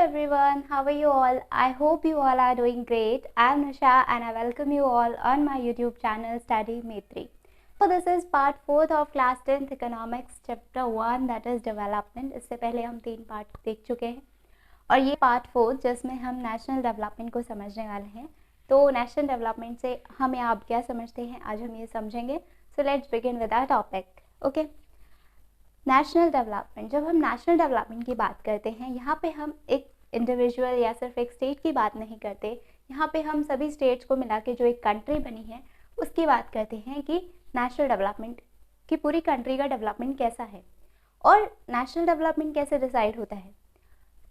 everyone, how are you all? I hope you all are doing great. I am Nusha and I welcome you all on my YouTube channel Study Maitri. So this is part 4th of class 10th economics chapter 1 that is development. इससे पहले हम 3 part देख चुके हैं और ये part 4 जिसमें हम नेशनल डेवलपमेंट को समझने वाले हैं. तो नेशनल डेवलपमेंट से हमें आप क्या समझते हैं आज हम ये समझेंगे. So let's begin with our topic. Okay, national development. जब हम नेशनल डेवलपमेंट की बात करते हैं यहाँ पे हम एक इंडिविजुअल या सिर्फ एक स्टेट की बात नहीं करते. यहाँ पे हम सभी स्टेट्स को मिला के जो एक कंट्री बनी है उसकी बात करते हैं कि नेशनल डेवलपमेंट की पूरी कंट्री का डेवलपमेंट कैसा है और नेशनल डेवलपमेंट कैसे डिसाइड होता है.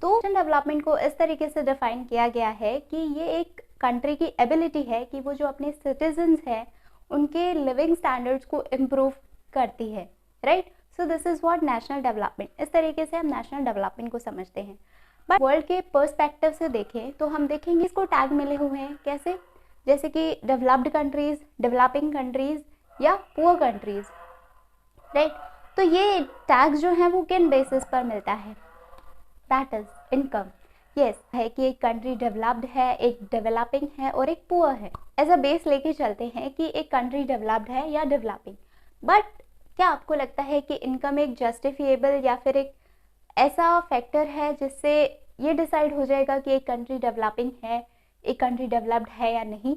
तो नेशनल डेवलपमेंट को इस तरीके से डिफाइन किया गया है कि ये एक कंट्री की एबिलिटी है कि वो जो अपने सिटीजन्स हैं उनके लिविंग स्टैंडर्ड्स को इम्प्रूव करती है. Right. So this is what national development. इस तरीके से हम नेशनल डेवलपमेंट को समझते हैं. बट वर्ल्ड के पर्सपेक्टिव से देखें तो हम देखेंगे इसको टैग मिले हुए हैं. कैसे? जैसे कि डेवलप्ड कंट्रीज़, डेवलपिंग कंट्रीज़ या पुअर कंट्रीज़. राइट. तो ये टैग्स जो हैं वो किन बेसिस पर मिलता है? That is income. यस, है कि एक कंट्री डेवलप्ड है, एक डेवलपिंग है और एक पुअर है. एज अ बेस लेके चलते हैं कि एक कंट्री डेवलप्ड है या डेवलपिंग. बट क्या आपको लगता है कि इनकम एक जस्टिफिएबल या फिर एक ऐसा फैक्टर है जिससे ये डिसाइड हो जाएगा कि एक कंट्री डेवलपिंग है, एक कंट्री डेवलप्ड है या नहीं?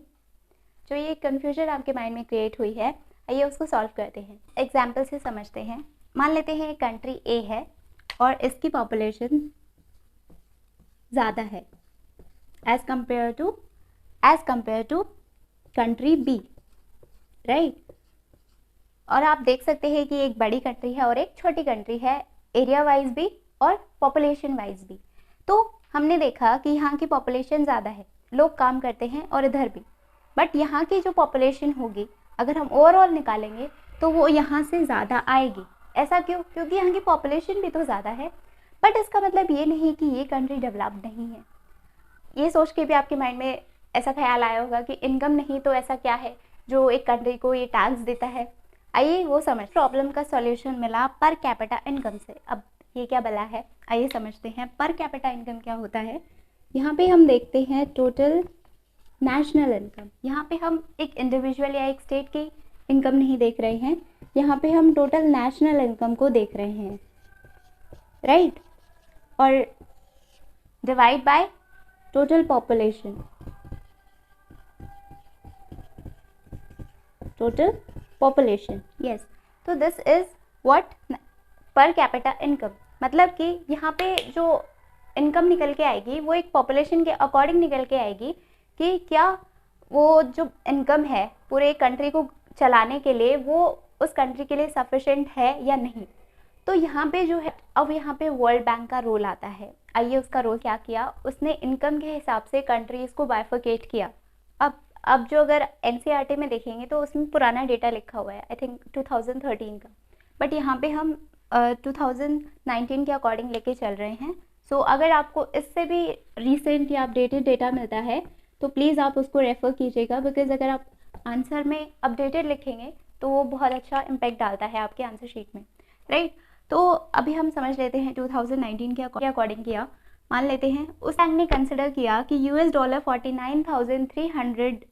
जो ये कन्फ्यूजन आपके माइंड में क्रिएट हुई है, आइए उसको सॉल्व करते हैं. एग्जाम्पल से समझते हैं. मान लेते हैं एक कंट्री ए है और इसकी पॉपुलेशन ज़्यादा है as compare to country B. Right. और आप देख सकते हैं कि एक बड़ी कंट्री है और एक छोटी कंट्री है, एरिया वाइज भी और पॉपुलेशन वाइज भी. तो हमने देखा कि यहाँ की पॉपुलेशन ज़्यादा है, लोग काम करते हैं और इधर भी. बट यहाँ की जो पॉपुलेशन होगी अगर हम ओवरऑल निकालेंगे तो वो यहाँ से ज़्यादा आएगी. ऐसा क्यों? क्योंकि यहाँ की पॉपुलेशन भी तो ज़्यादा है. बट इसका मतलब ये नहीं कि ये कंट्री डेवलप्ड नहीं है. ये सोच के भी आपके माइंड में ऐसा ख्याल आया होगा कि इनकम नहीं तो ऐसा क्या है जो एक कंट्री को ये टैक्स देता है. आइए वो समझ. प्रॉब्लम का सॉल्यूशन मिला पर कैपिटा इनकम से. अब ये क्या बला है, आइए समझते हैं. पर कैपिटा इनकम क्या होता है. यहाँ पे हम देखते हैं टोटल नेशनल इनकम. यहाँ पे हम एक इंडिविजुअल या एक स्टेट की इनकम नहीं देख रहे हैं, यहाँ पे हम टोटल नेशनल इनकम को देख रहे हैं. राइट. और divide by total population. Total population. Yes. तो this is what per capita income. मतलब कि यहाँ पे जो इनकम निकल के आएगी वो एक पॉपुलेशन के अकॉर्डिंग निकल के आएगी कि क्या वो जो इनकम है पूरे कंट्री को चलाने के लिए वो उस कंट्री के लिए सफिशेंट है या नहीं. तो यहाँ पे जो है अब यहाँ पे वर्ल्ड बैंक का रोल आता है. आइए उसका रोल क्या किया. उसने इनकम के हिसाब से कंट्रीज़ को बाइफरकेट किया. अब जो अगर एनसीईआरटी में देखेंगे तो उसमें पुराना डेटा लिखा हुआ है, आई थिंक 2013 का. बट यहाँ पे हम 2019 के अकॉर्डिंग लेके चल रहे हैं. सो अगर आपको इससे भी रिसेंट या अपडेटेड डेटा मिलता है तो प्लीज़ आप उसको रेफ़र कीजिएगा. बिकॉज अगर आप आंसर में अपडेटेड लिखेंगे तो वो बहुत अच्छा इम्पैक्ट डालता है आपके आंसर शीट में. राइट. तो अभी हम समझ लेते हैं 2019 के अकॉर्डिंग किया. मान लेते हैं उस बैंक ने कंसिडर किया कि $49,300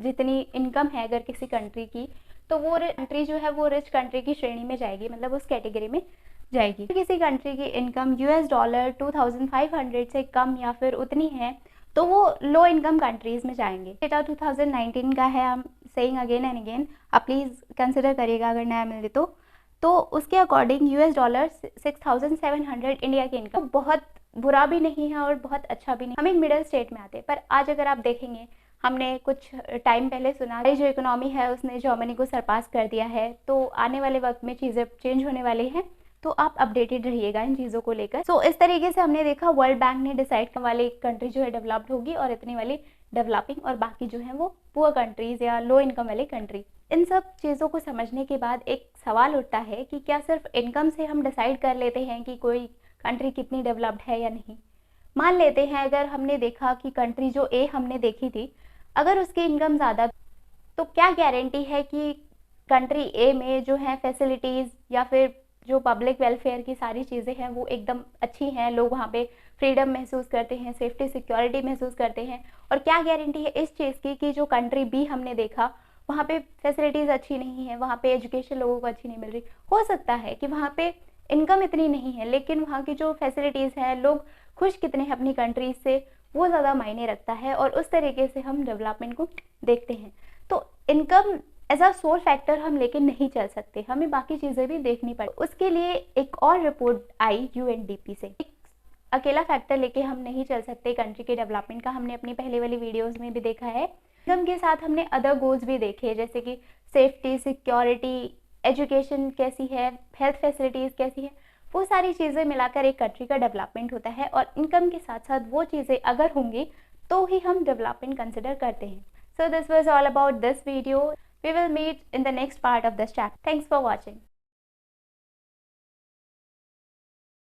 जितनी इनकम है अगर किसी कंट्री की तो वो कंट्री जो है वो रिच कंट्री की श्रेणी में जाएगी, मतलब उस कैटेगरी में जाएगी. किसी कंट्री की इनकम $2,500 से कम या फिर उतनी है तो वो लो इनकम कंट्रीज़ में जाएंगे. डेटा 2019 का है. हम सेइंग अगेन एंड अगेन, आप प्लीज़ कंसिडर करिएगा अगर नया मिले तो उसके अकॉर्डिंग $6,700 इंडिया की इनकम बहुत बुरा भी नहीं है और बहुत अच्छा भी नहीं. हम एक मिडिल स्टेट में आते हैं. पर आज अगर आप देखेंगे हमने कुछ टाइम पहले सुना जो इकोनॉमी है उसने जर्मनी को सरपास कर दिया है. तो आने वाले वक्त में चीज़ें चेंज होने वाली हैं. तो आप अपडेटेड रहिएगा इन चीज़ों को लेकर. सो इस तरीके से हमने देखा वर्ल्ड बैंक ने डिसाइड करने वाली कंट्री जो है डेवलप्ड होगी और इतनी वाली डेवलपिंग और बाकी जो है वो पुअर कंट्रीज़ या लो इनकम वाली कंट्री. इन सब चीज़ों को समझने के बाद एक सवाल उठता है कि क्या सिर्फ इनकम से हम डिसाइड कर लेते हैं कि कोई कंट्री कितनी डेवलप्ड है या नहीं. मान लेते हैं अगर हमने देखा कि कंट्री जो ए हमने देखी थी अगर उसकी इनकम ज़्यादा, तो क्या गारंटी है कि कंट्री ए में जो है फैसिलिटीज़ या फिर जो पब्लिक वेलफेयर की सारी चीज़ें हैं वो एकदम अच्छी हैं, लोग वहाँ पे फ्रीडम महसूस करते हैं, सेफ्टी सिक्योरिटी महसूस करते हैं। और क्या गारंटी है इस चीज़ की कि जो कंट्री बी हमने देखा वहाँ पे फैसिलिटीज़ अच्छी नहीं है, वहाँ पे एजुकेशन लोगों को अच्छी नहीं मिल रही। हो सकता है कि वहाँ पे इनकम इतनी नहीं है, लेकिन वहाँ की जो फैसिलिटीज़ हैं, लोग खुश कितने हैं अपनी कंट्रीज से, वो ज़्यादा मायने रखता है। और उस तरीके से हम डेवलपमेंट को देखते हैं। तो income as a sole factor हम लेके नहीं चल सकते, हमें बाकी चीज़ें भी देखनी पड़े। उसके लिए एक और रिपोर्ट आई यूएनडीपी से। अकेला फैक्टर लेके हम नहीं चल सकते कंट्री के डेवलपमेंट का, हमने अपनी पहले वाली वीडियोस में भी देखा है। इनकम के साथ हमने अदर गोल्स भी देखे, जैसे कि सेफ्टी, सिक्योरिटी, एजुकेशन कैसी है, हेल्थ फैसिलिटीज़ कैसी है, वो सारी चीज़ें मिलाकर एक कंट्री का डेवलपमेंट होता है। और इनकम के साथ साथ वो चीज़ें अगर होंगी तो ही हम डेवलपमेंट कंसिडर करते हैं। So this was all about this video. We will meet in the next part of this chapter. Thanks for watching.